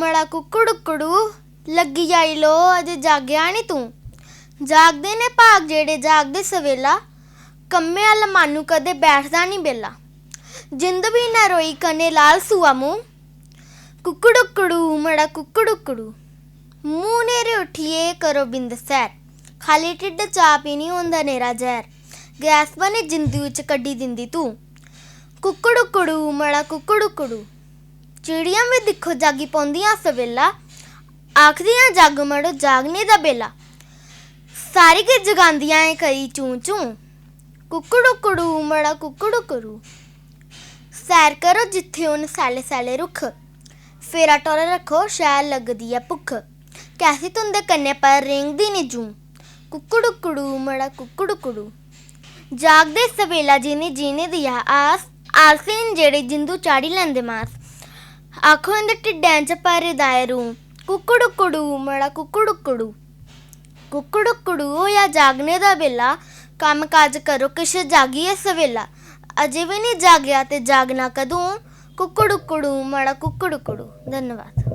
ਮੜਾ ਕੁੱਕੜੂ ਲੱਗੀ ਜਾਈ ਲੋ ਅਜੇ ਜਾਗਿਆ ਨੀ ਤੂੰ। ਜਾਗਦੇ ਨੇ ਭਾਗ ਜਿਹੜੇ ਜਾਗਦੇ ਸਵੇਲਾ, ਕੰਮੇ ਵੱਲ ਮਾਨੂੰ ਕਦੇ ਬੈਠਦਾ ਨੀ ਬੇਲਾ। ਜਿੰਦ ਵੀ ਨਾ ਰੋਈ ਕਨੇ ਲਾਲ ਸੂਆ ਮੂੰਹ, ਕੁੱਕੜੂ ਮੜਾ ਕੁੱਕੜੂ। ਮੂੰਹ ਨੇਰੇ ਉੱਠੀਏ ਕਰੋ ਬਿੰਦ ਸੈਰ, ਖਾਲੀ ਢਿੱਡ ਚਾਹ ਪੀਣੀ ਹੁੰਦਾ ਨੇਰਾ ਜ਼ਹਿਰ। ਗੈਸ ਬਣੇ ਜਿੰਦੂ ਵਿੱਚ ਕੱਢੀ ਦਿੰਦੀ ਤੂੰ, ਕੁੱਕੜੂ ਮੜਾ ਕੁੱਕੜੂ। ਚਿੜੀਆਂ ਵੀ ਦਿਖੋ ਜਾਗੀ ਪਾਉਂਦੀਆਂ ਸਵੇਲਾ, ਆਖਦੀਆਂ ਜਗ ਮੜੋ ਜਾਗਨੇ ਦਾ ਬੇਲਾ। ਸਾਰੀ ਕਿ ਜਗਾਉਂਦੀਆਂ ਏ ਕਈ ਚੂੰ ਚੂੰ, ਕੁੱਕੜੂ ਮੜਾ ਕੁੱਕੜੂ। ਸੈਰ ਕਰੋ ਜਿੱਥੇ ਉਹਨ ਸੈਲੇ ਸੈਲੇ ਰੁੱਖ, ਫੇਰਾ ਟੋਰਾ ਰੱਖੋ ਸ਼ਾਇਦ ਲੱਗਦੀ ਆ ਭੁੱਖ। ਕੈਸੀ ਤੁੰਦੇ ਕੰਨੇ ਪਰ ਰੇਂਗਦੀ ਨੀ ਜੂੰ, ਕੁੱਕੜੂ ਮੜਾ ਕੁੱਕੜੂ। ਜਾਗਦੇ ਸਵੇਲਾ ਜਿਹਨੇ ਜੀਣੇ ਦੀ ਆ ਆਸ, ਆਲਸੀਨ ਜਿਹੜੇ ਜਿੰਦੂ ਚਾੜੀ ਲੈਂਦੇ ਮਾਸ। ਆਖੋ ਇਹਦੇ ਢਿੱਡਾਂ ਚ ਪਰ ਦਾਏ ਰੂ, ਕੁੱਕੜੂ ਮੜਾ ਕੁੱਕੜੂ। ਹੋਇਆ ਜਾਗਨੇ ਦਾ ਵੇਲਾ, ਕੰਮ ਕਾਜ ਕਰੋ ਕਿਸ਼ ਜਾਗੀਏ ਸਵੇਲਾ। ਅਜੇ ਵੀ ਨਹੀਂ ਜਾਗਿਆ ਤੇ ਜਾਗਣਾ ਕਦੋਂ, ਕੁੱਕੜੂ ਮੜਾ ਕੁੱਕੜੂ। ਧੰਨਵਾਦ।